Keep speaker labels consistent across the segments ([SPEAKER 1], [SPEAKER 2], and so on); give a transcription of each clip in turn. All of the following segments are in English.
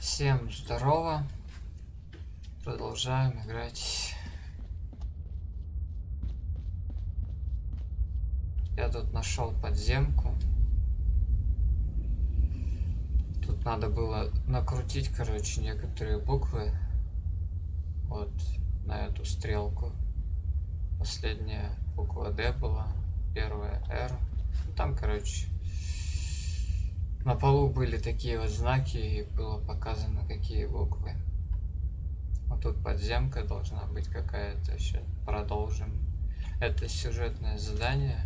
[SPEAKER 1] Всем здорово. Продолжаем играть. Я тут нашел подземку. Тут надо было накрутить, короче, некоторые буквы. Вот на эту стрелку. Последняя буква D была, первая R. Там, короче, на полу были такие вот знаки, и было показано, какие буквы. Вот тут подземка должна быть какая-то. Сейчас продолжим. Это сюжетное задание.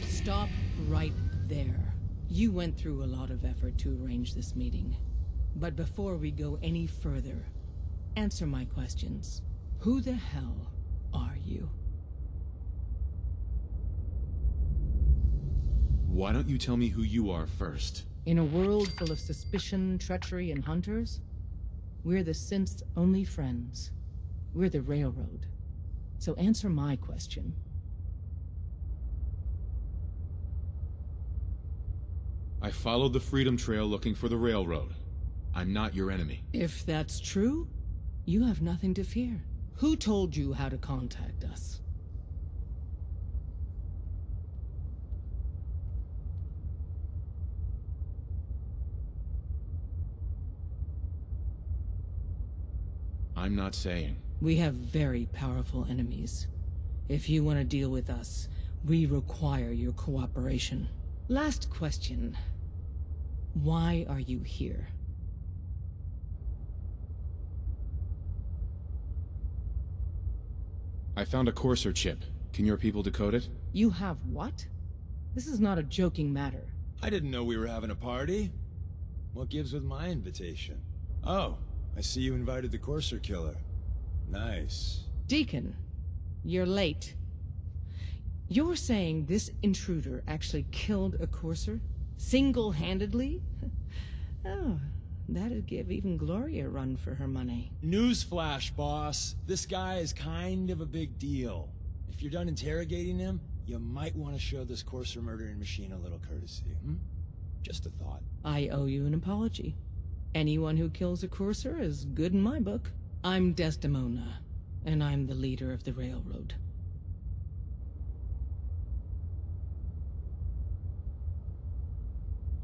[SPEAKER 2] Stop right there. You went through a lot of effort to arrange this meeting. But before we go any further, answer my questions. Who the hell are you?
[SPEAKER 3] Why don't you tell me who you are first?
[SPEAKER 2] In a world full of suspicion, treachery, and hunters, we're the synth's only friends. We're the Railroad. So answer my question.
[SPEAKER 3] I followed the Freedom Trail looking for the Railroad. I'm not your enemy.
[SPEAKER 2] If that's true, you have nothing to fear. Who told you how to contact us?
[SPEAKER 3] I'm not saying.
[SPEAKER 2] We have very powerful enemies. If you want to deal with us, we require your cooperation. Last question. Why are you here?
[SPEAKER 3] I found a Courser chip. Can your people decode it?
[SPEAKER 2] You have what? This is not a joking matter.
[SPEAKER 4] I didn't know we were having a party. What gives with my invitation? Oh, I see you invited the Courser killer. Nice.
[SPEAKER 2] Deacon, you're late. You're saying this intruder actually killed a Courser? Single-handedly? Oh, that'd give even Gloria a run for her money.
[SPEAKER 4] Newsflash, boss. This guy is kind of a big deal. If you're done interrogating him, you might want to show this Courser murdering machine a little courtesy, Just a thought.
[SPEAKER 2] I owe you an apology. Anyone who kills a Courser is good in my book. I'm Desdemona, and I'm the leader of the Railroad.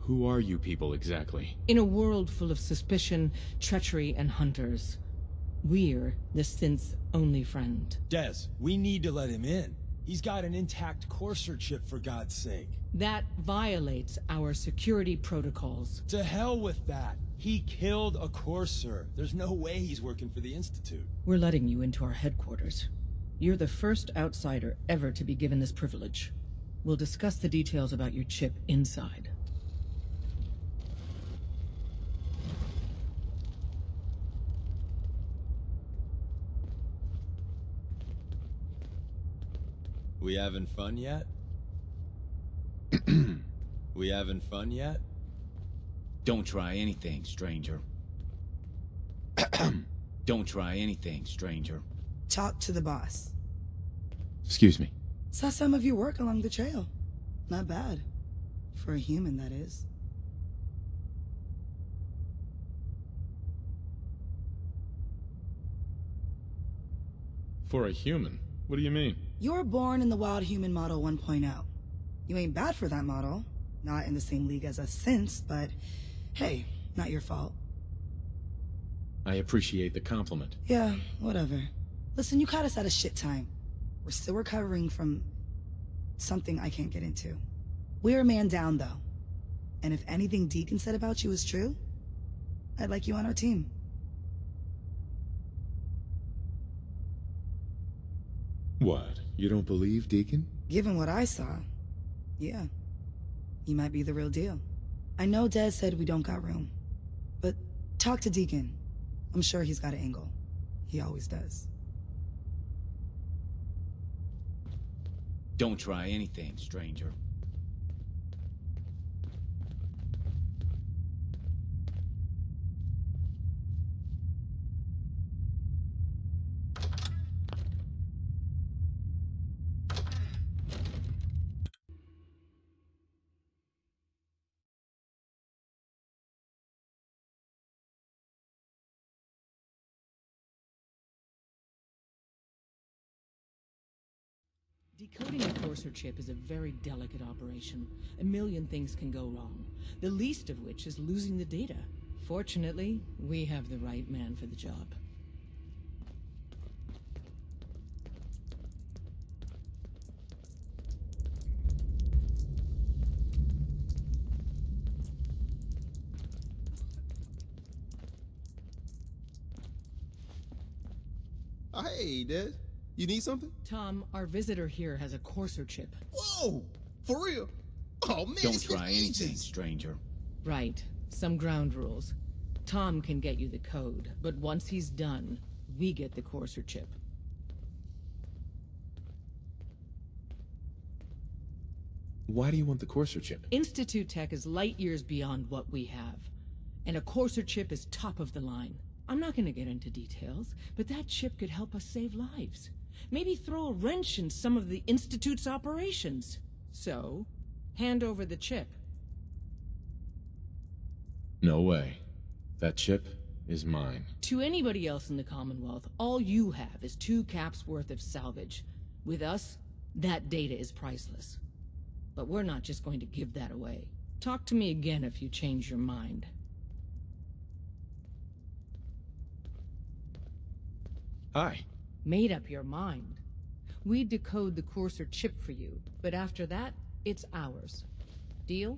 [SPEAKER 3] Who are you people exactly?
[SPEAKER 2] In a world full of suspicion, treachery, and hunters, we're the synth's only friend.
[SPEAKER 4] Des, we need to let him in. He's got an intact Courser chip, for God's sake.
[SPEAKER 2] That violates our security protocols.
[SPEAKER 4] To hell with that. He killed a Courser. There's no way he's working for the Institute.
[SPEAKER 2] We're letting you into our headquarters. You're the first outsider ever to be given this privilege. We'll discuss the details about your chip inside.
[SPEAKER 4] We having fun yet? We having fun yet?
[SPEAKER 5] Don't try anything, stranger. Don't try anything, stranger.
[SPEAKER 6] Talk to the boss.
[SPEAKER 3] Excuse me.
[SPEAKER 6] Saw some of your work along the trail. Not bad. For a human, that is.
[SPEAKER 3] For a human? What do you mean?
[SPEAKER 6] You were born in the Wild Human Model 1.0. You ain't bad for that model. Not in the same league as us since, but hey, not your fault.
[SPEAKER 3] I appreciate the compliment.
[SPEAKER 6] Yeah, whatever. Listen, you caught us at a shit time. We're still recovering from something I can't get into. We're a man down, though. And if anything Deacon said about you is true, I'd like you on our team.
[SPEAKER 3] What? You don't believe, Deacon?
[SPEAKER 6] Given what I saw, yeah. He might be the real deal. I know Des said we don't got room, but talk to Deacon. I'm sure he's got an angle. He always does.
[SPEAKER 5] Don't try anything, stranger.
[SPEAKER 2] Decoding a Courser chip is a very delicate operation. A million things can go wrong, the least of which is losing the data. Fortunately, we have the right man for the job.
[SPEAKER 7] Hey, Des. You need something?
[SPEAKER 2] Tom, our visitor here has a Courser chip.
[SPEAKER 7] Whoa! For real? Oh, man,
[SPEAKER 5] Don't
[SPEAKER 7] it's been
[SPEAKER 5] try anything,
[SPEAKER 7] ages.
[SPEAKER 5] stranger.
[SPEAKER 2] Right. Some ground rules. Tom can get you the code, but once he's done, we get the Courser chip.
[SPEAKER 8] Why do you want the Courser chip?
[SPEAKER 2] Institute tech is light years beyond what we have. And a Courser chip is top of the line. I'm not gonna get into details, but that chip could help us save lives. Maybe throw a wrench in some of the Institute's operations. So, hand over the chip.
[SPEAKER 8] No way. That chip is mine.
[SPEAKER 2] To anybody else in the Commonwealth, all you have is 2 caps worth of salvage. With us, that data is priceless. But we're not just going to give that away. Talk to me again if you change your mind.
[SPEAKER 8] Hi.
[SPEAKER 2] Made up your mind. We decode the Courser chip for you, but after that, it's ours. Deal?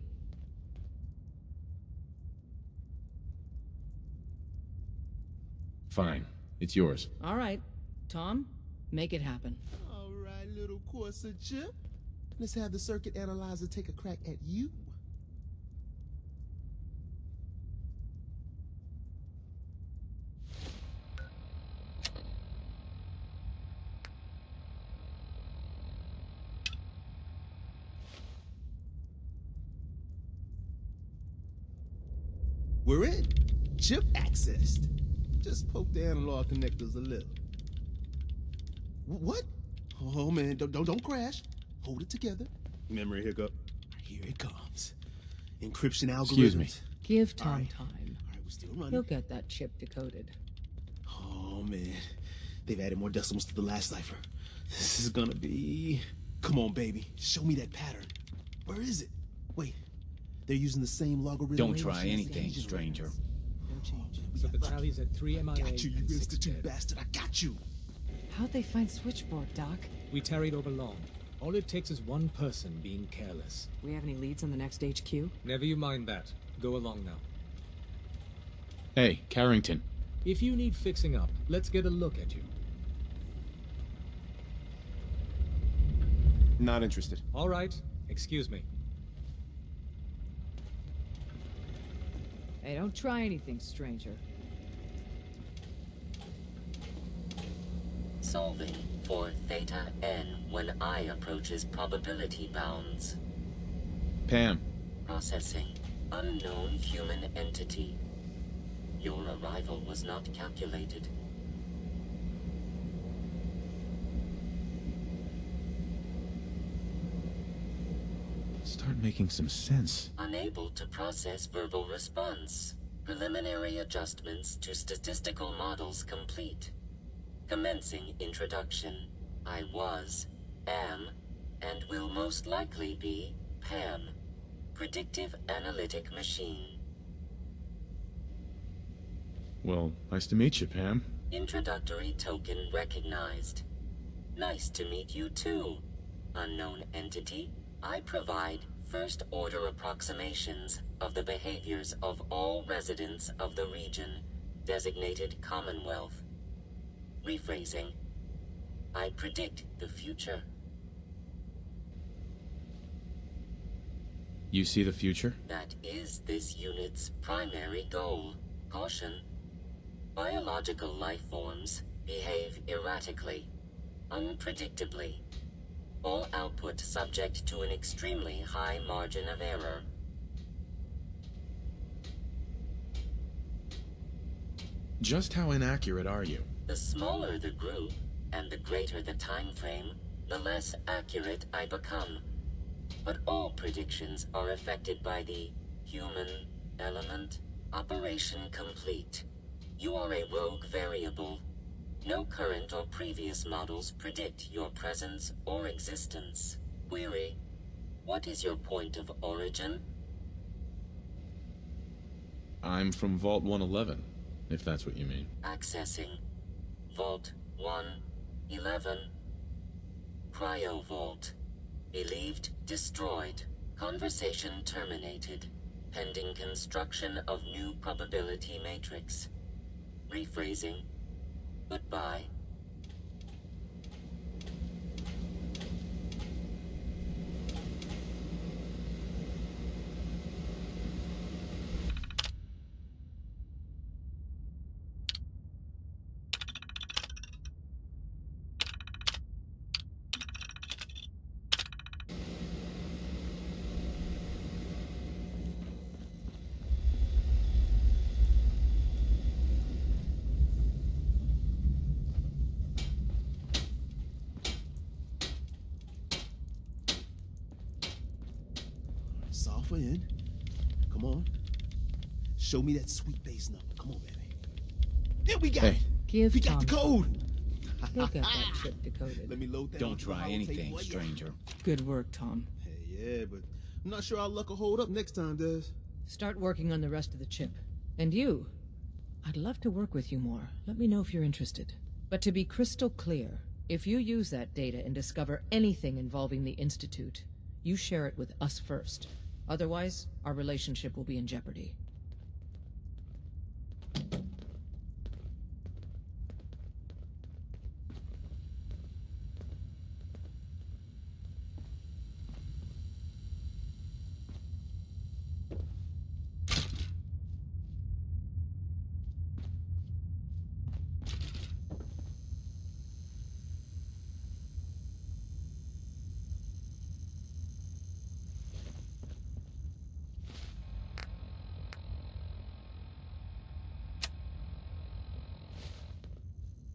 [SPEAKER 8] Fine. It's yours.
[SPEAKER 2] All right. Tom, make it happen.
[SPEAKER 7] All right, little Corsa chip. Let's have the circuit analyzer take a crack at you. We're in. Chip accessed. Just poke the analog connectors a little. What? Oh man, don't crash. Hold it together. Memory hiccup. Here it comes. Encryption algorithms.
[SPEAKER 8] Excuse me.
[SPEAKER 2] Give Tom
[SPEAKER 7] All right.
[SPEAKER 2] time.
[SPEAKER 7] All right, we're still running.
[SPEAKER 2] He'll get that chip decoded.
[SPEAKER 7] Oh man, they've added more decimals to the last cipher. This is gonna be... Come on, baby. Show me that pattern. Where is it? Wait, they're using the same logarithm.
[SPEAKER 5] Don't try anything, stranger.
[SPEAKER 9] No change. So the tally's at 3 MIA
[SPEAKER 7] Got you, you
[SPEAKER 9] and 6
[SPEAKER 7] institute
[SPEAKER 9] dead.
[SPEAKER 7] bastard. I got you.
[SPEAKER 2] How'd they find switchboard, Doc?
[SPEAKER 9] We tarried over long. All it takes is one person being careless.
[SPEAKER 10] We have any leads on the next HQ?
[SPEAKER 9] Never you mind that. Go along now.
[SPEAKER 8] Hey, Carrington.
[SPEAKER 9] If you need fixing up, let's get a look at you.
[SPEAKER 7] Not interested.
[SPEAKER 9] All right. Excuse me.
[SPEAKER 10] Hey, don't try anything, stranger.
[SPEAKER 11] Solving for theta n when I approaches probability bounds.
[SPEAKER 8] Pam.
[SPEAKER 11] Processing. Unknown human entity. Your arrival was not calculated.
[SPEAKER 8] Start making some sense.
[SPEAKER 11] Unable to process verbal response. Preliminary adjustments to statistical models complete. Commencing introduction. I was, am, and will most likely be Pam. Predictive analytic machine.
[SPEAKER 8] Well, nice to meet you, Pam.
[SPEAKER 11] Introductory token recognized. Nice to meet you too, unknown entity. I provide first-order approximations of the behaviors of all residents of the region designated Commonwealth. Rephrasing. I predict the future.
[SPEAKER 8] You see the future?
[SPEAKER 11] That is this unit's primary goal. Caution. Biological life forms behave erratically, unpredictably. All output subject to an extremely high margin of error.
[SPEAKER 8] Just how inaccurate are you?
[SPEAKER 11] The smaller the group, and the greater the time frame, the less accurate I become. But all predictions are affected by the human element. Operation complete. You are a rogue variable. No current or previous models predict your presence or existence. Query, what is your point of origin?
[SPEAKER 3] I'm from Vault 111, if that's what you mean.
[SPEAKER 11] Accessing. Vault 111. Cryo Vault. Believed destroyed. Conversation terminated. Pending construction of new probability matrix. Rephrasing. Goodbye.
[SPEAKER 7] Software in. Come on. Show me that sweet bass number. Come on, baby. There we got it.
[SPEAKER 2] Give
[SPEAKER 7] We got the
[SPEAKER 2] Tom
[SPEAKER 7] code.
[SPEAKER 2] He'll get that chip decoded.
[SPEAKER 7] Let me load that.
[SPEAKER 5] Don't
[SPEAKER 7] onto the
[SPEAKER 5] try
[SPEAKER 7] holotape
[SPEAKER 5] anything,
[SPEAKER 7] while you-
[SPEAKER 5] stranger.
[SPEAKER 2] Good work, Tom.
[SPEAKER 7] Hey, yeah, but I'm not sure our luck will hold up next time, Des.
[SPEAKER 2] Start working on the rest of the chip. And you? I'd love to work with you more. Let me know if you're interested. But to be crystal clear, if you use that data and discover anything involving the Institute, you share it with us first. Otherwise, our relationship will be in jeopardy.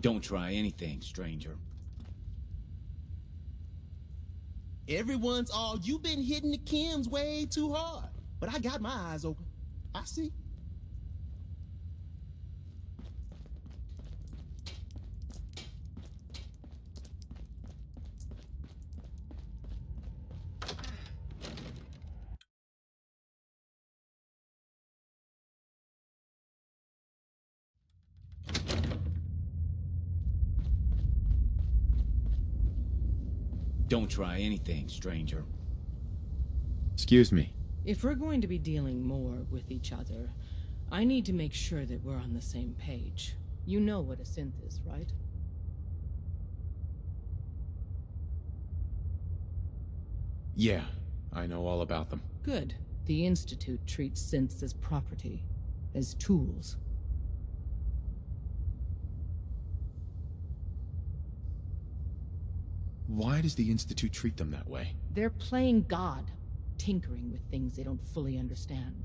[SPEAKER 5] Don't try anything, stranger.
[SPEAKER 7] Everyone's all, you've been hitting the chems way too hard. But I got my eyes open. I see.
[SPEAKER 5] Don't try anything, stranger.
[SPEAKER 3] Excuse me.
[SPEAKER 2] If we're going to be dealing more with each other, I need to make sure that we're on the same page. You know what a synth is, right?
[SPEAKER 3] Yeah, I know all about them.
[SPEAKER 2] Good. The Institute treats synths as property, as tools.
[SPEAKER 3] Why does the Institute treat them that way?
[SPEAKER 2] They're playing God, tinkering with things they don't fully understand.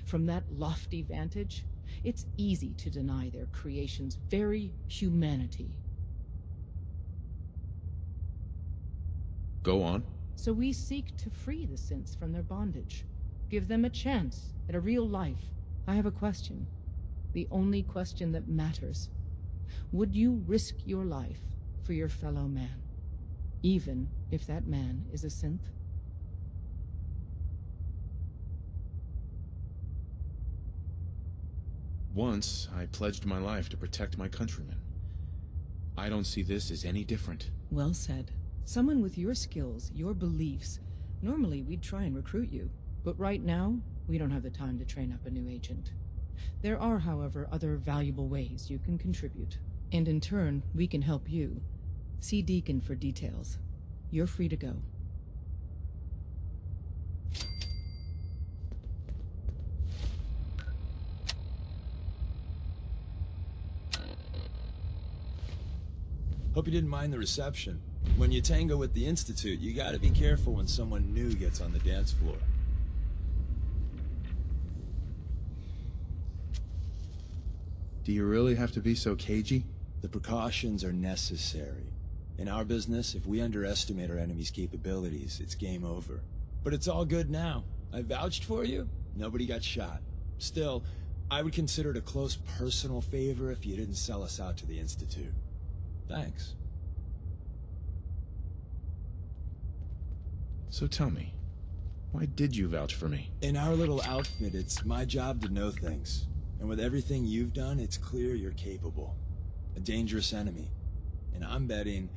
[SPEAKER 2] From that lofty vantage, it's easy to deny their creation's very humanity.
[SPEAKER 3] Go on.
[SPEAKER 2] So we seek to free the synths from their bondage. Give them a chance at a real life. I have a question. The only question that matters. Would you risk your life for your fellow man? Even if that man is a synth?
[SPEAKER 3] Once, I pledged my life to protect my countrymen. I don't see this as any different.
[SPEAKER 2] Well said. Someone with your skills, your beliefs. Normally, we'd try and recruit you. But right now, we don't have the time to train up a new agent. There are, however, other valuable ways you can contribute. And in turn, we can help you. See Deacon for details. You're free to go.
[SPEAKER 4] Hope you didn't mind the reception. When you tango with the Institute, you gotta be careful when someone new gets on the dance floor.
[SPEAKER 3] Do you really have to be so cagey?
[SPEAKER 4] The precautions are necessary. In our business, if we underestimate our enemy's capabilities, it's game over. But it's all good now. I vouched for you. Nobody got shot. Still, I would consider it a close personal favor if you didn't sell us out to the Institute. Thanks.
[SPEAKER 3] So tell me, why did you vouch for me?
[SPEAKER 4] In our little outfit, it's my job to know things. And with everything you've done, it's clear you're capable. A dangerous enemy. And I'm betting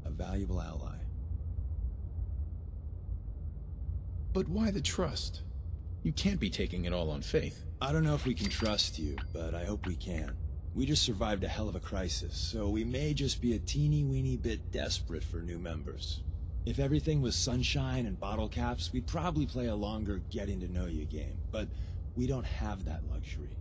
[SPEAKER 4] a valuable ally.
[SPEAKER 3] But why the trust? You can't be taking it all on faith.
[SPEAKER 4] I don't know if we can trust you, but I hope we can. We just survived a hell of a crisis, so we may just be a teeny-weeny bit desperate for new members. If everything was sunshine and bottle caps, we'd probably play a longer getting-to-know-you game, but we don't have that luxury.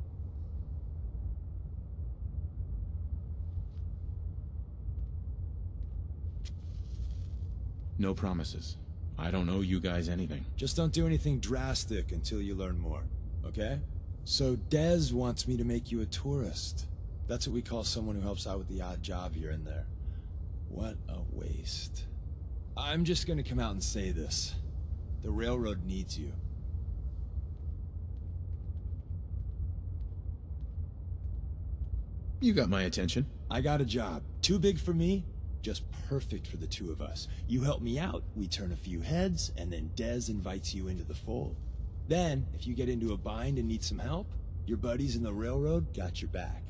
[SPEAKER 3] No promises. I don't owe you guys anything.
[SPEAKER 4] Just don't do anything drastic until you learn more, okay? So Dez wants me to make you a tourist. That's what we call someone who helps out with the odd job here and there. What a waste. I'm just gonna come out and say this. The railroad needs you.
[SPEAKER 3] You got my attention.
[SPEAKER 4] I got a job. Too big for me, just perfect for the two of us. You help me out, we turn a few heads, and then Dez invites you into the fold. Then, if you get into a bind and need some help, your buddies in the railroad got your back.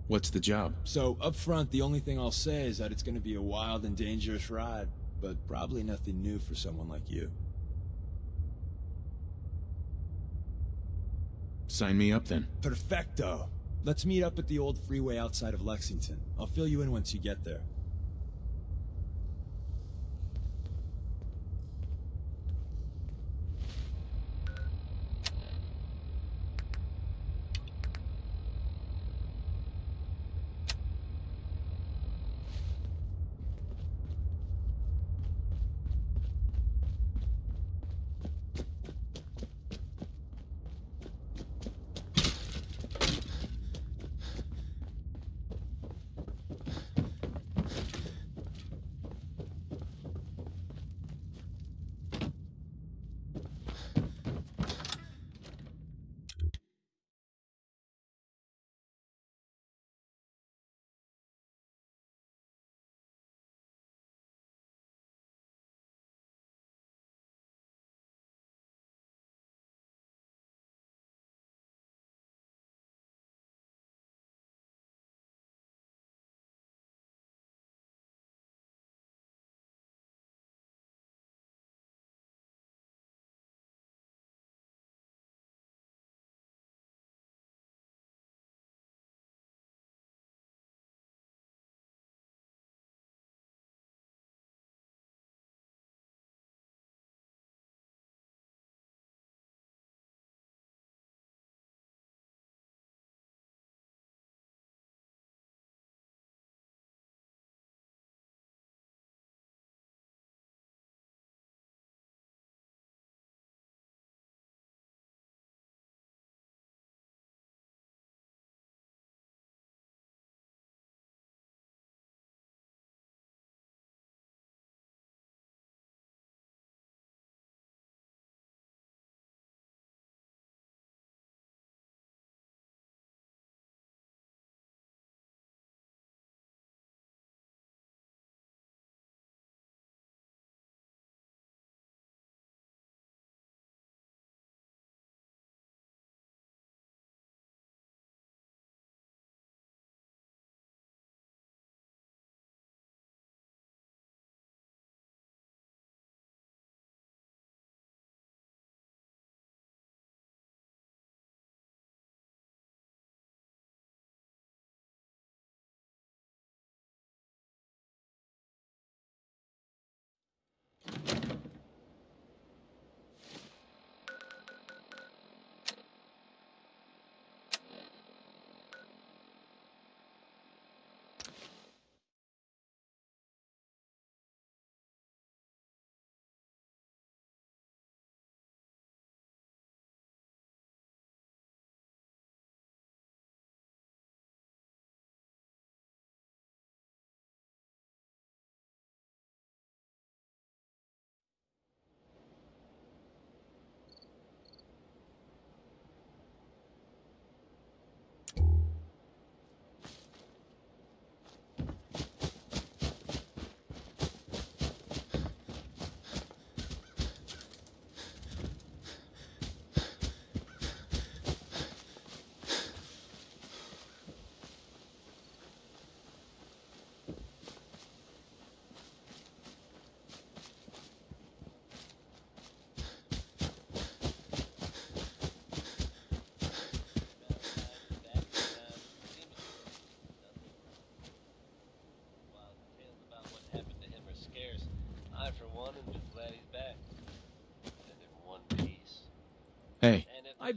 [SPEAKER 3] What's the job?
[SPEAKER 4] So, up front, the only thing I'll say is that it's gonna be a wild and dangerous ride, but probably nothing new for someone like you.
[SPEAKER 3] Sign me up then.
[SPEAKER 4] Perfecto. Let's meet up at the old freeway outside of Lexington. I'll fill you in once you get there.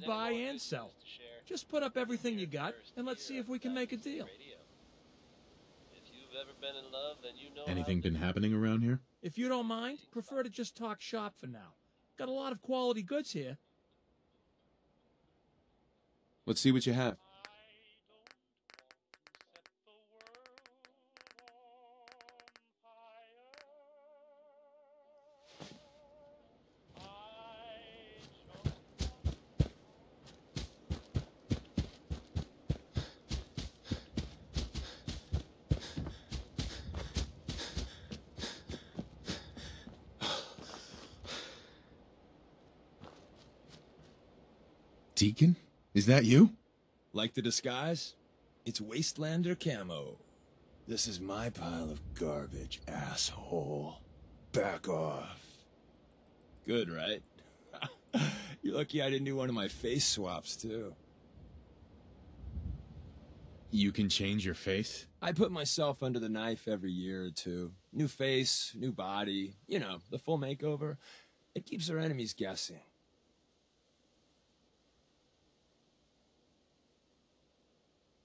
[SPEAKER 12] buy and sell. Just put up everything you got, and let's see if we can make a deal.
[SPEAKER 3] Anything been happening around here?
[SPEAKER 12] If you don't mind, prefer to just talk shop for now. Got a lot of quality goods here.
[SPEAKER 3] Let's see what you have. Deacon? Is that you?
[SPEAKER 4] Like the disguise? It's Wastelander camo. This is my pile of garbage, asshole. Back off. Good, right? You're lucky I didn't do one of my face swaps, too.
[SPEAKER 3] You can change your face?
[SPEAKER 4] I put myself under the knife every year or two. New face, new body. You know, the full makeover. It keeps our enemies guessing.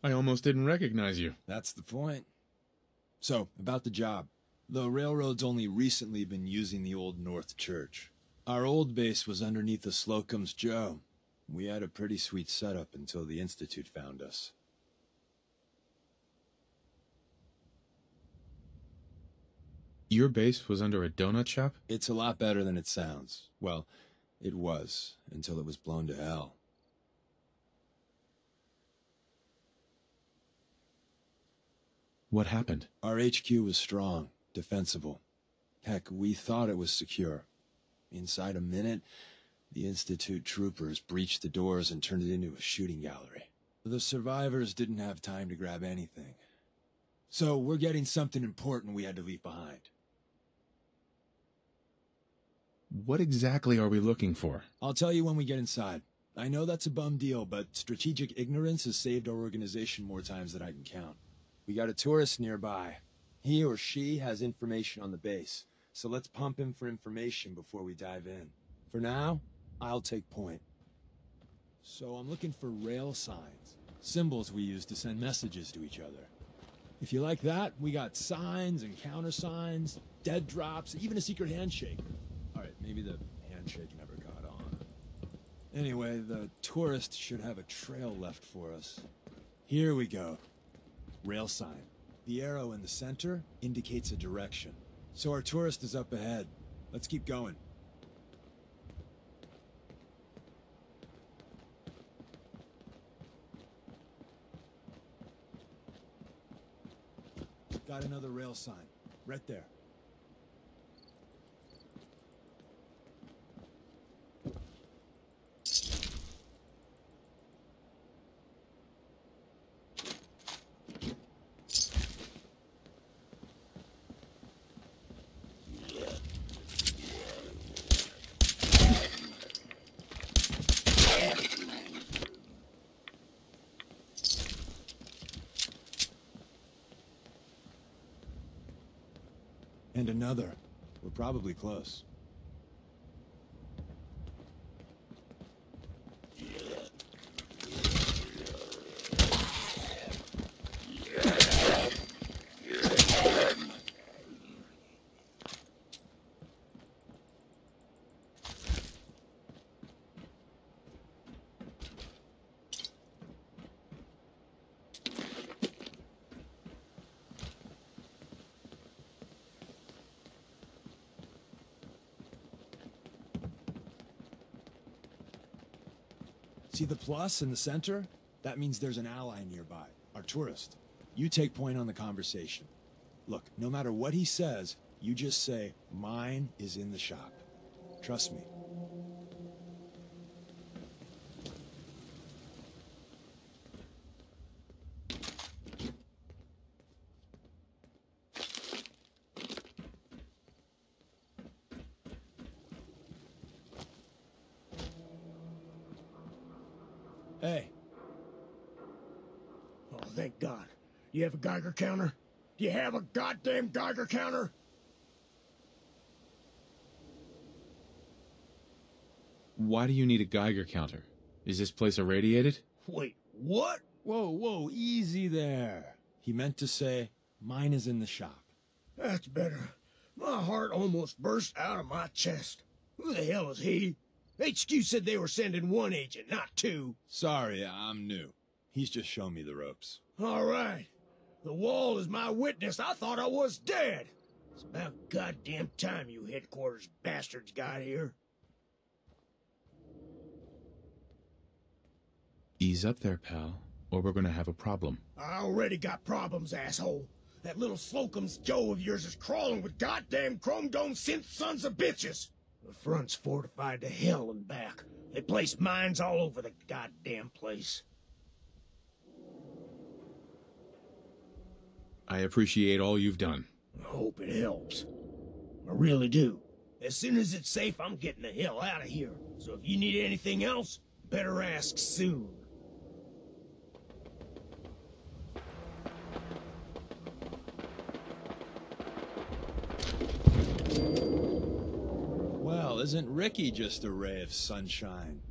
[SPEAKER 3] I almost didn't recognize you.
[SPEAKER 4] That's the point. So, about the job. The railroad's only recently been using the Old North Church. Our old base was underneath the Slocum's Joe. We had a pretty sweet setup until the Institute found us.
[SPEAKER 3] Your base was under a donut shop?
[SPEAKER 4] It's a lot better than it sounds. Well, it was, until it was blown to hell.
[SPEAKER 3] What happened?
[SPEAKER 4] Our HQ was strong, defensible. Heck, we thought it was secure. Inside a minute, the Institute troopers breached the doors and turned it into a shooting gallery. The survivors didn't have time to grab anything. So we're getting something important we had to leave behind.
[SPEAKER 3] What exactly are we looking for?
[SPEAKER 4] I'll tell you when we get inside. I know that's a bum deal, but strategic ignorance has saved our organization more times than I can count. We got a tourist nearby. He or she has information on the base, so let's pump him for information before we dive in. For now, I'll take point. So I'm looking for rail signs, symbols we use to send messages to each other. If you like that, we got signs and countersigns, dead drops, even a secret handshake. All right, maybe the handshake never got on. Anyway, the tourist should have a trail left for us. Here we go. Rail sign. The arrow in the center indicates a direction. So our tourist is up ahead. Let's keep going. Got another rail sign. Right there. And another. We're probably close. See the plus in the center? That means there's an ally nearby, our tourist. You take point on the conversation. Look, no matter what he says, you just say, mine is in the shop. Trust me. Hey.
[SPEAKER 13] Oh, thank God. You have a Geiger counter? Do you have a goddamn Geiger counter?
[SPEAKER 3] Why do you need a Geiger counter? Is this place irradiated?
[SPEAKER 13] Wait, what?
[SPEAKER 4] Whoa, easy there. He meant to say, mine is in the shop.
[SPEAKER 13] That's better. My heart almost burst out of my chest. Who the hell is he? HQ said they were sending one agent, not two.
[SPEAKER 4] Sorry, I'm new. He's just shown me the ropes.
[SPEAKER 13] All right. The wall is my witness. I thought I was dead. It's about goddamn time you headquarters bastards got here.
[SPEAKER 3] Ease up there, pal, or we're gonna have a problem.
[SPEAKER 13] I already got problems, asshole. That little Slocum's Joe of yours is crawling with goddamn chrome dome synth sons of bitches. The front's fortified to hell and back. They placed mines all over the goddamn place.
[SPEAKER 3] I appreciate all you've done.
[SPEAKER 13] I hope it helps. I really do. As soon as it's safe, I'm getting the hell out of here. So if you need anything else, better ask soon.
[SPEAKER 4] Well, isn't Ricky just a ray of sunshine?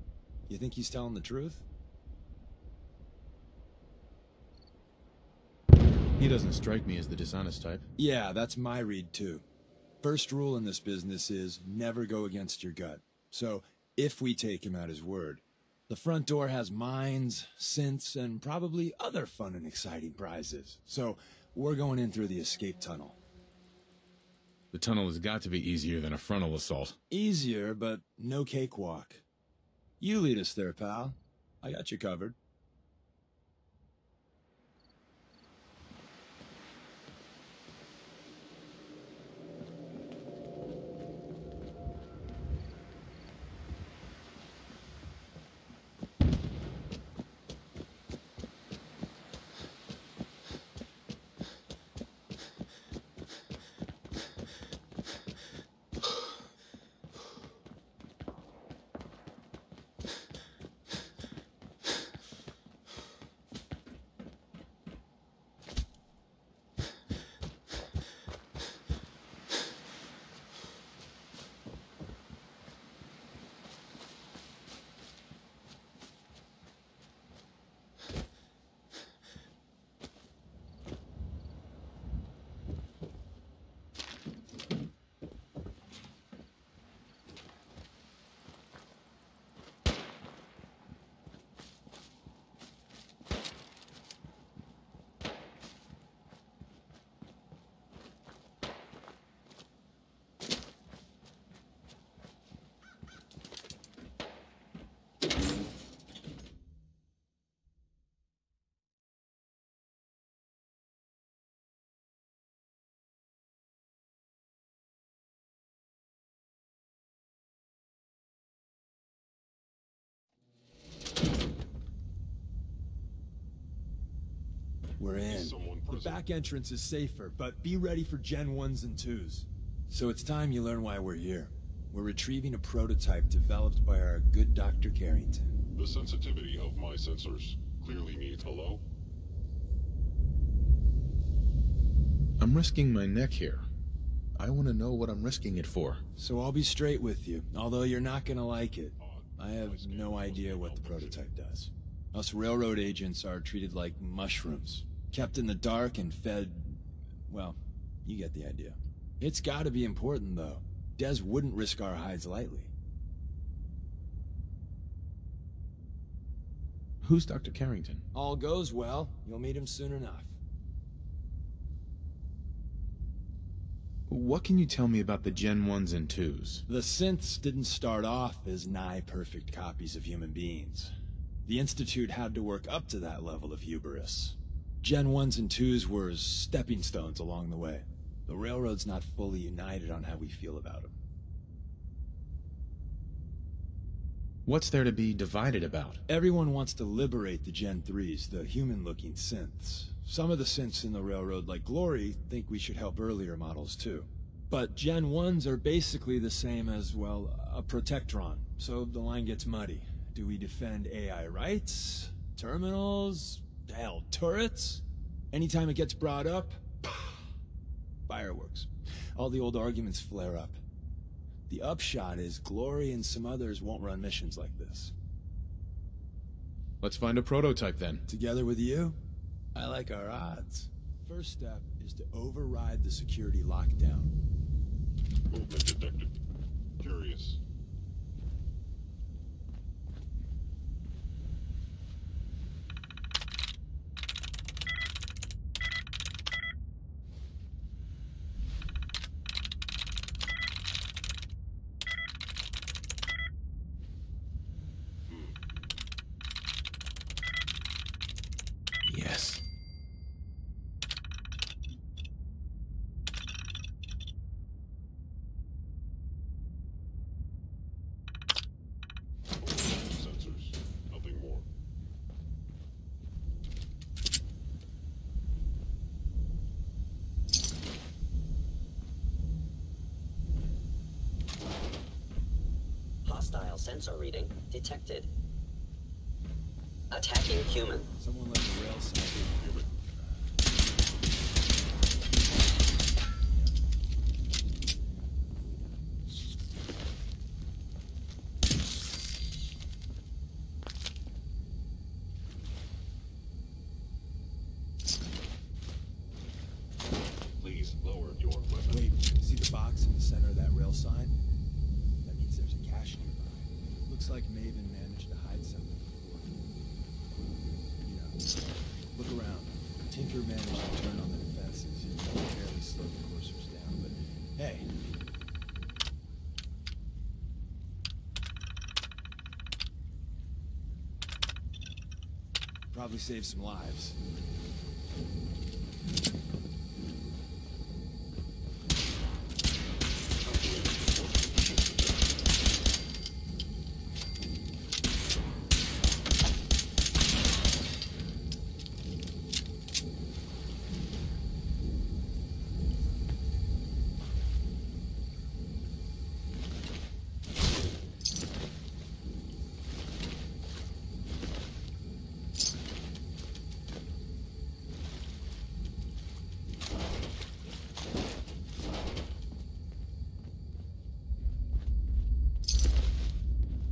[SPEAKER 4] You think he's telling the truth?
[SPEAKER 3] He doesn't strike me as the dishonest type.
[SPEAKER 4] Yeah, that's my read too. First rule in this business is never go against your gut. So, if we take him at his word, the front door has mines, synths, and probably other fun and exciting prizes. So, we're going in through the escape tunnel.
[SPEAKER 3] The tunnel has got to be easier than a frontal assault.
[SPEAKER 4] Easier, but no cakewalk. You lead us there, pal. I got you covered. We're in. The back entrance is safer, but be ready for Gen 1s and 2s. So it's time you learn why we're here. We're retrieving a prototype developed by our good Dr. Carrington.
[SPEAKER 14] The sensitivity of my sensors clearly needs hello?
[SPEAKER 3] I'm risking my neck here. I want to know what I'm risking it for.
[SPEAKER 4] So I'll be straight with you, although you're not gonna like it. I have no idea what the prototype does. Us railroad agents are treated like mushrooms. Kept in the dark and fed... well, you get the idea. It's gotta be important, though. Des wouldn't risk our hides lightly.
[SPEAKER 3] Who's Dr. Carrington?
[SPEAKER 4] All goes well, you'll meet him soon enough.
[SPEAKER 3] What can you tell me about the Gen 1s and 2s?
[SPEAKER 4] The synths didn't start off as nigh-perfect copies of human beings. The Institute had to work up to that level of hubris. Gen 1s and 2s were stepping stones along the way. The Railroad's not fully united on how we feel about them.
[SPEAKER 3] What's there to be divided about?
[SPEAKER 4] Everyone wants to liberate the Gen 3s, the human-looking synths. Some of the synths in the Railroad, like Glory, think we should help earlier models too. But Gen 1s are basically the same as, well, a Protectron, so the line gets muddy. Do we defend AI rights? Terminals? Hell, turrets? Anytime it gets brought up, fireworks. All the old arguments flare up. The upshot is Glory and some others won't run missions like this.
[SPEAKER 3] Let's find a prototype then.
[SPEAKER 4] Together with you? I like our odds. First step is to override the security lockdown.
[SPEAKER 14] Movement detected. Curious.
[SPEAKER 3] Yes.
[SPEAKER 14] Sensors. Nothing more.
[SPEAKER 11] Hostile sensor reading detected. Attacking human.
[SPEAKER 4] Someone let the rail side.
[SPEAKER 14] Please lower your weapon.
[SPEAKER 4] Wait, see the box in the center of that rail sign? That means there's a cache nearby. Looks like Maven managed to hide something before. You know, look around. Tinker managed to turn on the defenses. He barely slowed the coursers down, but hey. Probably saved some lives.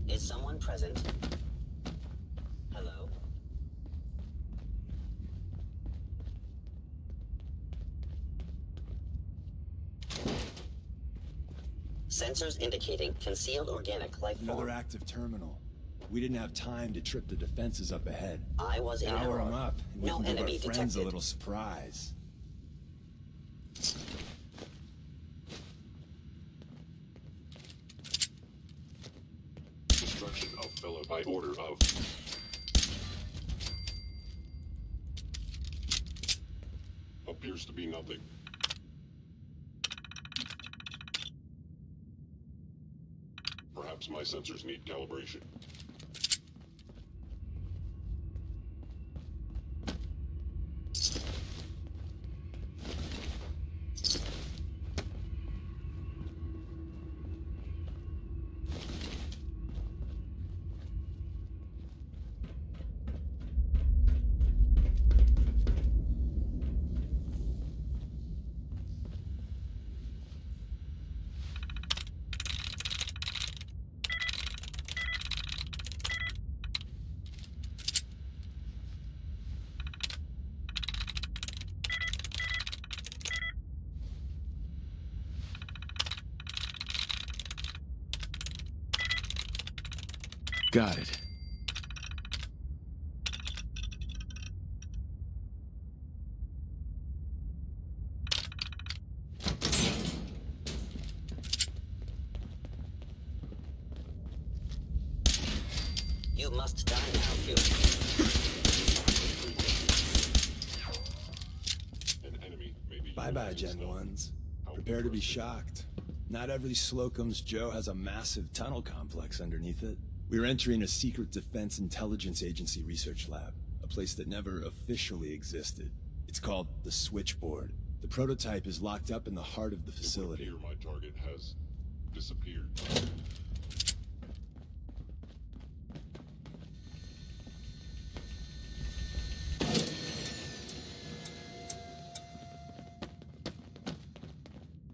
[SPEAKER 11] Is someone present? Hello? Sensors indicating concealed organic life form.
[SPEAKER 4] Another active terminal. We didn't have time to trip the defenses up ahead.
[SPEAKER 11] I was in
[SPEAKER 4] Power
[SPEAKER 11] error.
[SPEAKER 4] them up, and we
[SPEAKER 11] No
[SPEAKER 4] can give
[SPEAKER 11] enemy
[SPEAKER 4] our friends
[SPEAKER 11] detected.
[SPEAKER 4] a little surprise.
[SPEAKER 14] Destruction of fellow by order of. Appears to be nothing. Perhaps my sensors need calibration.
[SPEAKER 3] Got it.
[SPEAKER 11] You must die now, human.
[SPEAKER 14] An enemy may be
[SPEAKER 4] Bye-bye,
[SPEAKER 14] utilizing
[SPEAKER 4] Gen
[SPEAKER 14] stealth.
[SPEAKER 4] 1s.
[SPEAKER 14] How
[SPEAKER 4] Prepare to be
[SPEAKER 14] interesting.
[SPEAKER 4] shocked. Not every Slocum's Joe has a massive tunnel complex underneath it. We're entering a secret Defense Intelligence Agency research lab, a place that never officially existed. It's called the Switchboard. The prototype is locked up in the heart of the
[SPEAKER 14] It would
[SPEAKER 4] facility.
[SPEAKER 14] appear my target has disappeared.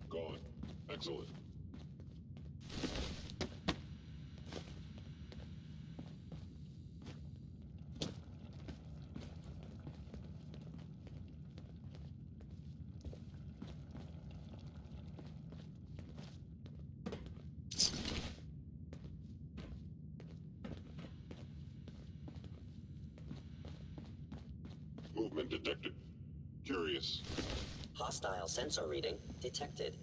[SPEAKER 14] Gone. Excellent. detected. Curious.
[SPEAKER 11] Hostile sensor reading detected.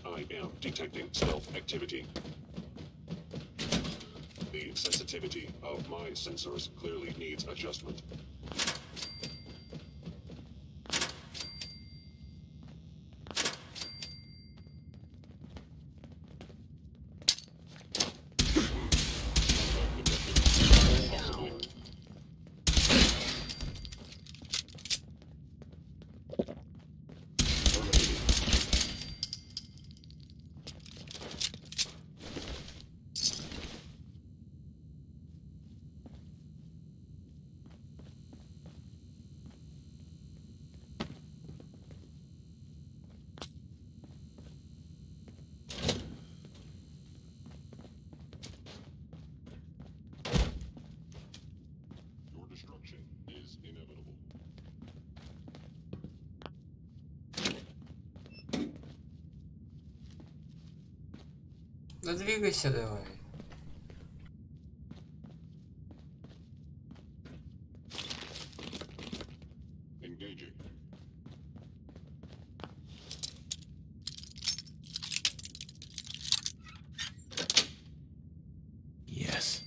[SPEAKER 14] I am detecting stealth activity. The sensitivity of my sensors clearly needs adjustment. Destruction is inevitable.
[SPEAKER 1] Да двигайся давай.
[SPEAKER 14] Engaging.
[SPEAKER 3] Yes.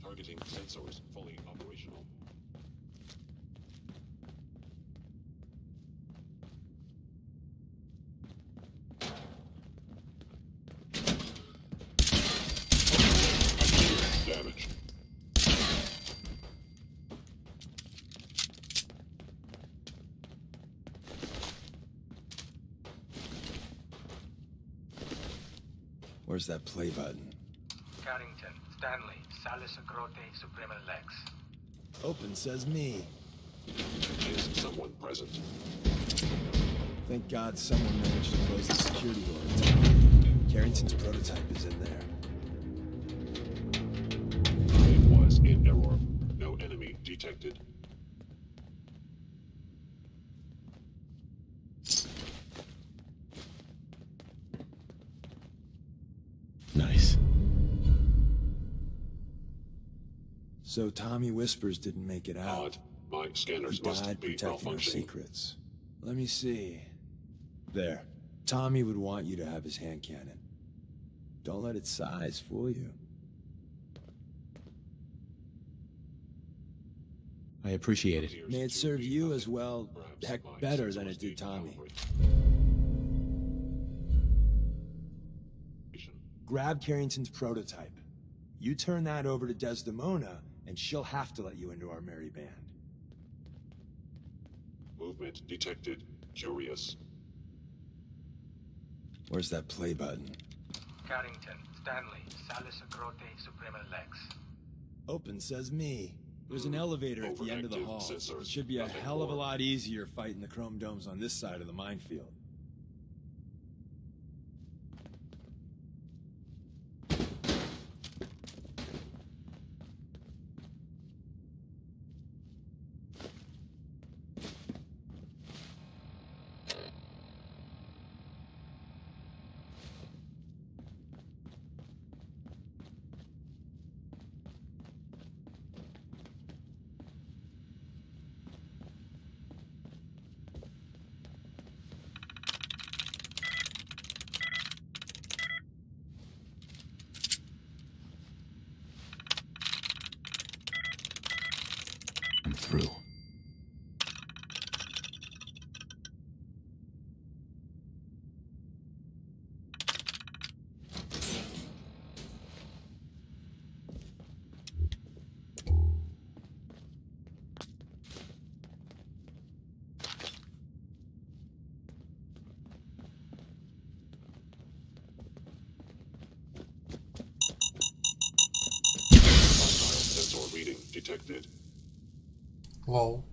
[SPEAKER 14] Targeting sensors fully operational. Damage.
[SPEAKER 4] Where's that play button?
[SPEAKER 15] Carrington, Stanley, Salis Grote, Suprema Lex.
[SPEAKER 4] Open says me.
[SPEAKER 14] Is someone present?
[SPEAKER 4] Thank God someone managed to close the security door in time. Carrington's prototype is in there.
[SPEAKER 14] I was in error. No enemy detected.
[SPEAKER 3] Nice.
[SPEAKER 4] So Tommy Whispers didn't make it out.
[SPEAKER 14] Odd. My scanners
[SPEAKER 4] He
[SPEAKER 14] must
[SPEAKER 4] died
[SPEAKER 14] be
[SPEAKER 4] protecting our
[SPEAKER 14] malfunctioning.
[SPEAKER 4] secrets. Let me see. There. Tommy would want you to have his hand cannon. Don't let its size fool you.
[SPEAKER 3] I appreciate it.
[SPEAKER 4] May it serve you as well, heck, better than it did Tommy. Grab Carrington's prototype. You turn that over to Desdemona, and she'll have to let you into our merry band.
[SPEAKER 14] Movement detected. Curious.
[SPEAKER 4] Where's that play button?
[SPEAKER 15] Carrington, Stanley, Salis Grote, Suprema Lex.
[SPEAKER 4] Open says me. There's an elevator at the end of the hall. It should be a hell of a lot easier fighting the chrome domes on this side of the minefield.
[SPEAKER 3] I'm through.
[SPEAKER 14] Sensor reading detected.
[SPEAKER 1] Lol.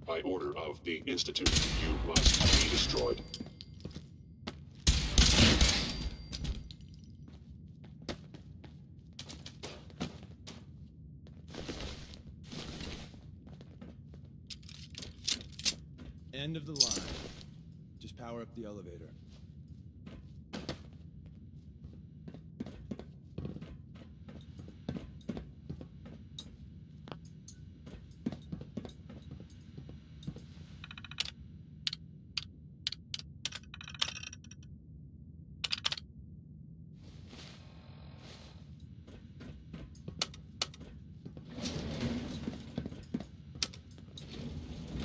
[SPEAKER 14] By order of the Institute, you must be destroyed.
[SPEAKER 4] End of the line. Just power up the elevator.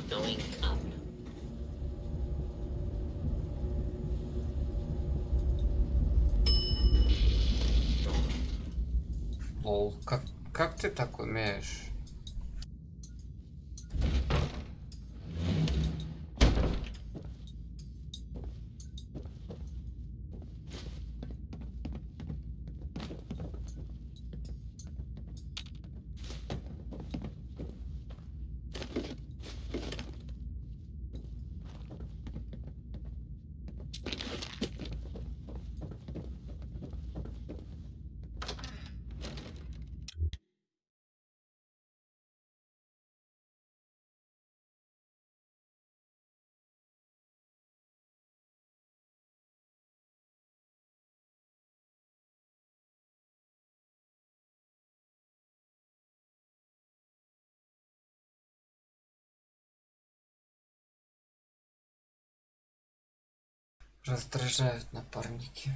[SPEAKER 11] Going up.
[SPEAKER 1] Лол, как ты так умеешь? Раздражают напарники.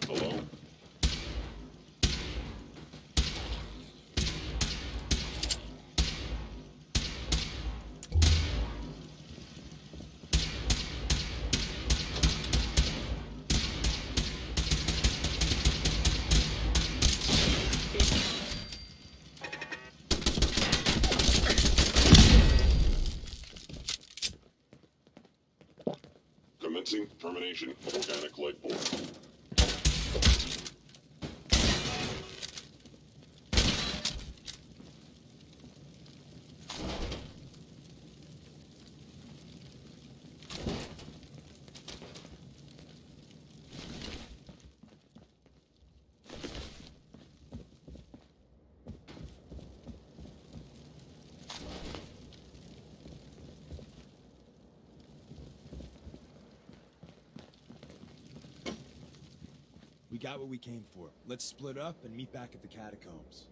[SPEAKER 14] Hello? Commencing termination of organic life form.
[SPEAKER 4] We got what we came for. Let's split up and meet back at the catacombs.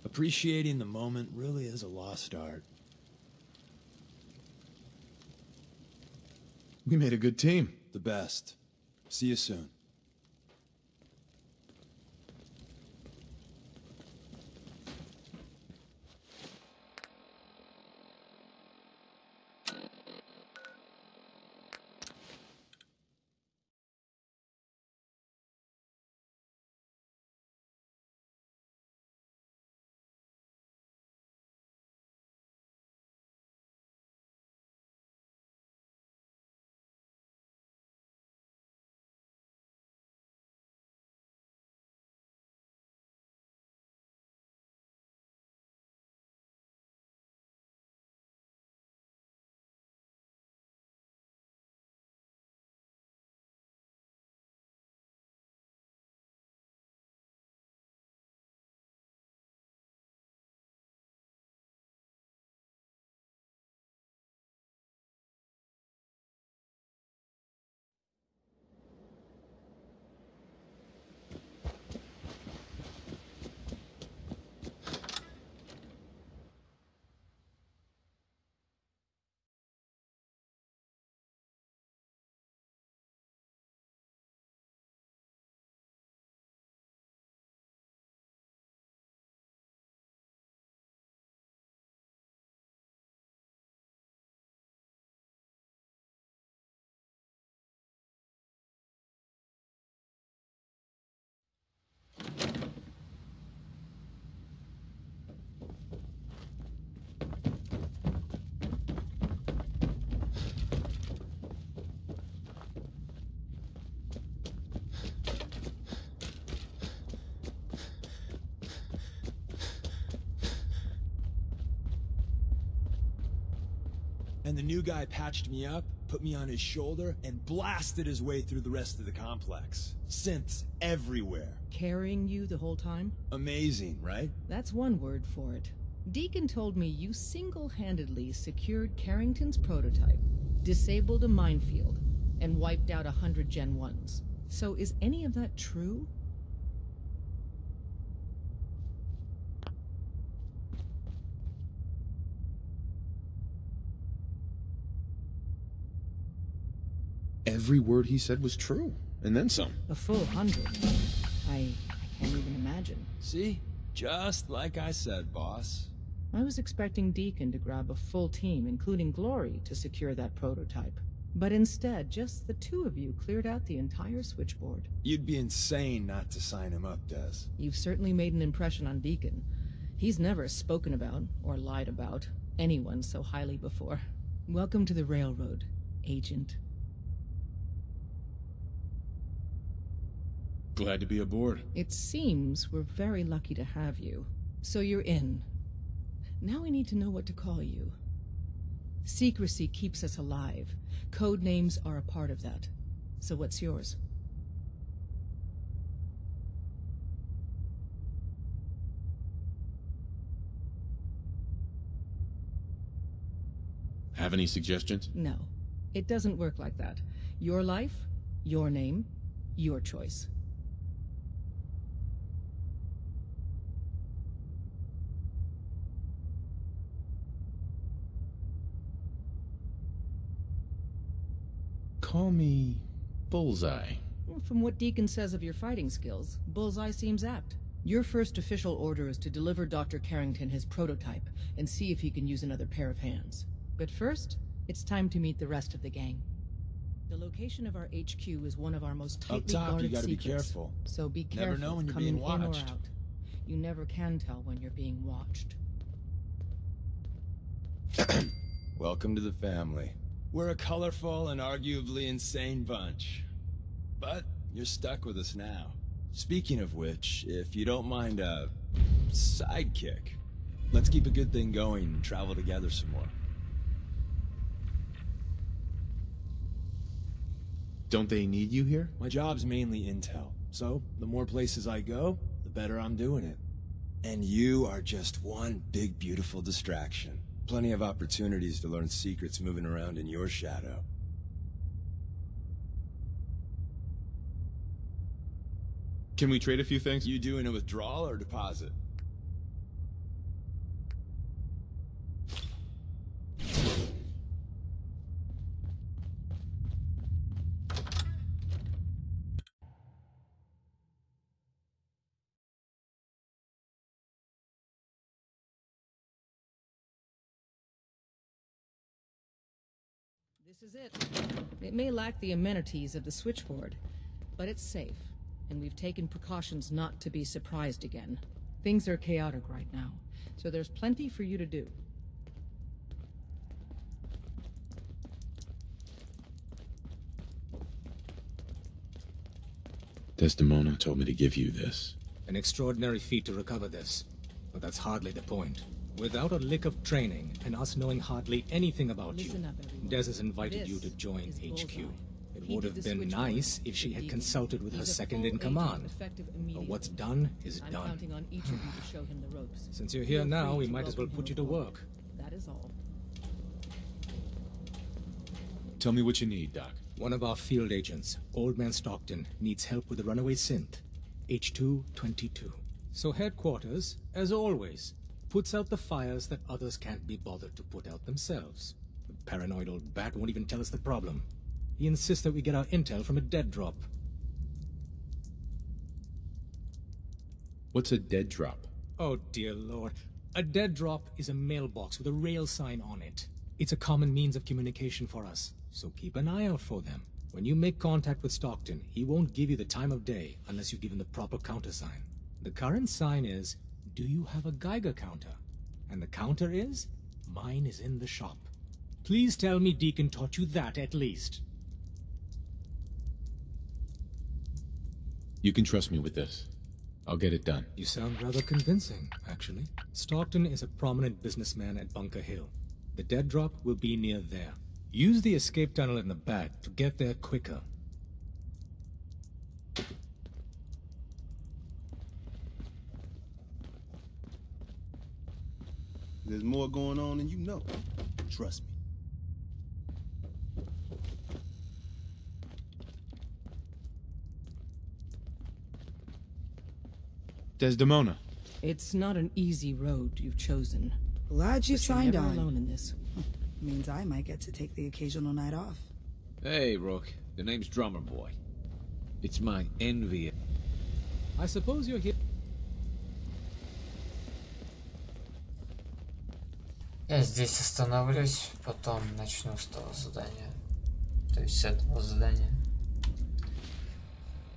[SPEAKER 4] Appreciating the moment really is a lost art.
[SPEAKER 3] We made a good team.
[SPEAKER 4] The best. See you soon. And the new guy patched me up, put me on his shoulder, and blasted his way through the rest of the complex. Synths everywhere.
[SPEAKER 2] Carrying you the whole time?
[SPEAKER 4] Amazing, right?
[SPEAKER 2] That's one word for it. Deacon told me you single-handedly secured Carrington's prototype, disabled a minefield, and wiped out 100 Gen 1s. So is any of that true?
[SPEAKER 3] Every word he said was true, and then some.
[SPEAKER 2] A full 100. I can't even imagine.
[SPEAKER 4] See? Just like I said, boss.
[SPEAKER 2] I was expecting Deacon to grab a full team, including Glory, to secure that prototype. But instead, just the two of you cleared out the entire switchboard.
[SPEAKER 4] You'd be insane not to sign him up, Des.
[SPEAKER 2] You've certainly made an impression on Deacon. He's never spoken about, or lied about, anyone so highly before. Welcome to the Railroad, Agent.
[SPEAKER 3] Glad to be aboard.
[SPEAKER 2] It seems we're very lucky to have you. So you're in. Now we need to know what to call you. Secrecy keeps us alive. Code names are a part of that. So what's yours?
[SPEAKER 3] Have any suggestions?
[SPEAKER 2] No. It doesn't work like that. Your life, your name, your choice.
[SPEAKER 3] Call me Bullseye.
[SPEAKER 2] From what Deacon says of your fighting skills, Bullseye seems apt. Your first official order is to deliver Dr. Carrington his prototype and see if he can use another pair of hands. But first, it's time to meet the rest of the gang. The location of our HQ is one of our most tightly
[SPEAKER 4] Up top,
[SPEAKER 2] guarded
[SPEAKER 4] you gotta
[SPEAKER 2] secrets.
[SPEAKER 4] be careful.
[SPEAKER 2] So be
[SPEAKER 4] Never
[SPEAKER 2] careful
[SPEAKER 4] know when you're
[SPEAKER 2] coming
[SPEAKER 4] being
[SPEAKER 2] in or
[SPEAKER 4] watched.
[SPEAKER 2] out. You never can tell when you're being watched.
[SPEAKER 4] Welcome to the family. We're a colorful and arguably insane bunch. But you're stuck with us now. Speaking of which, if you don't mind a sidekick, let's keep a good thing going and travel together some more.
[SPEAKER 3] Don't they need you here?
[SPEAKER 4] My job's mainly intel, so the more places I go, the better I'm doing it. And you are just one big, beautiful distraction. Plenty of opportunities to learn secrets moving around in your shadow.
[SPEAKER 3] Can we trade a few things?
[SPEAKER 4] You doing a withdrawal or deposit?
[SPEAKER 2] This is it. It may lack the amenities of the switchboard, but it's safe, and we've taken precautions not to be surprised again. Things are chaotic right now, so there's plenty for you to do.
[SPEAKER 3] Desdemona told me to give you this.
[SPEAKER 9] An extraordinary feat to recover this, but that's hardly the point. Without a lick of training, and us knowing hardly anything about you,
[SPEAKER 2] Listen up, everyone.
[SPEAKER 9] Des has invited
[SPEAKER 2] This
[SPEAKER 9] you to join
[SPEAKER 2] is
[SPEAKER 9] HQ.
[SPEAKER 2] Bullseye.
[SPEAKER 9] It
[SPEAKER 2] He
[SPEAKER 9] would
[SPEAKER 2] did
[SPEAKER 9] have
[SPEAKER 2] the
[SPEAKER 9] been
[SPEAKER 2] switchboard
[SPEAKER 9] nice if she
[SPEAKER 2] with
[SPEAKER 9] had
[SPEAKER 2] Deacon.
[SPEAKER 9] consulted with her
[SPEAKER 2] He's a
[SPEAKER 9] second
[SPEAKER 2] full
[SPEAKER 9] in
[SPEAKER 2] agent,
[SPEAKER 9] command.
[SPEAKER 2] effective
[SPEAKER 9] But
[SPEAKER 2] immediately.
[SPEAKER 9] what's done is
[SPEAKER 2] I'm
[SPEAKER 9] done.
[SPEAKER 2] counting on each of you to show him the ropes.
[SPEAKER 9] Since you're here
[SPEAKER 2] Feel
[SPEAKER 9] now,
[SPEAKER 2] free
[SPEAKER 9] we
[SPEAKER 2] to
[SPEAKER 9] might as well
[SPEAKER 2] welcome
[SPEAKER 9] put
[SPEAKER 2] him
[SPEAKER 9] you to
[SPEAKER 2] aboard.
[SPEAKER 9] work.
[SPEAKER 2] That is all.
[SPEAKER 3] Tell me what you need, Doc.
[SPEAKER 9] One of our field agents, Old Man Stockton, needs help with a runaway synth, H222. So headquarters, as always, puts out the fires that others can't be bothered to put out themselves. The paranoid old bat won't even tell us the problem. He insists that we get our intel from a dead drop.
[SPEAKER 3] What's a dead drop?
[SPEAKER 9] Oh dear lord. A dead drop is a mailbox with a rail sign on it. It's a common means of communication for us, so keep an eye out for them. When you make contact with Stockton, he won't give you the time of day unless you give him the proper countersign. The current sign is, do you have a Geiger counter? And the counter is, mine is in the shop. Please tell me Deacon taught you that at least.
[SPEAKER 3] You can trust me with this. I'll get it done.
[SPEAKER 9] You sound rather convincing, actually. Stockton is a prominent businessman at Bunker Hill. The dead drop will be near there. Use the escape tunnel in the back to get there quicker.
[SPEAKER 7] There's more going on than you know. Trust me.
[SPEAKER 3] Desdemona.
[SPEAKER 2] It's not an easy road you've chosen.
[SPEAKER 6] Glad you
[SPEAKER 2] But
[SPEAKER 6] signed
[SPEAKER 2] you're never
[SPEAKER 6] on.
[SPEAKER 2] alone in this.
[SPEAKER 6] Means I might get to take the occasional night off.
[SPEAKER 5] Hey, Rook. The name's Drummer Boy. It's my envy.
[SPEAKER 9] I suppose you're here.
[SPEAKER 1] Я здесь остановлюсь, потом начну с того задания. То есть с этого задания.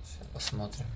[SPEAKER 1] Сейчас посмотрим.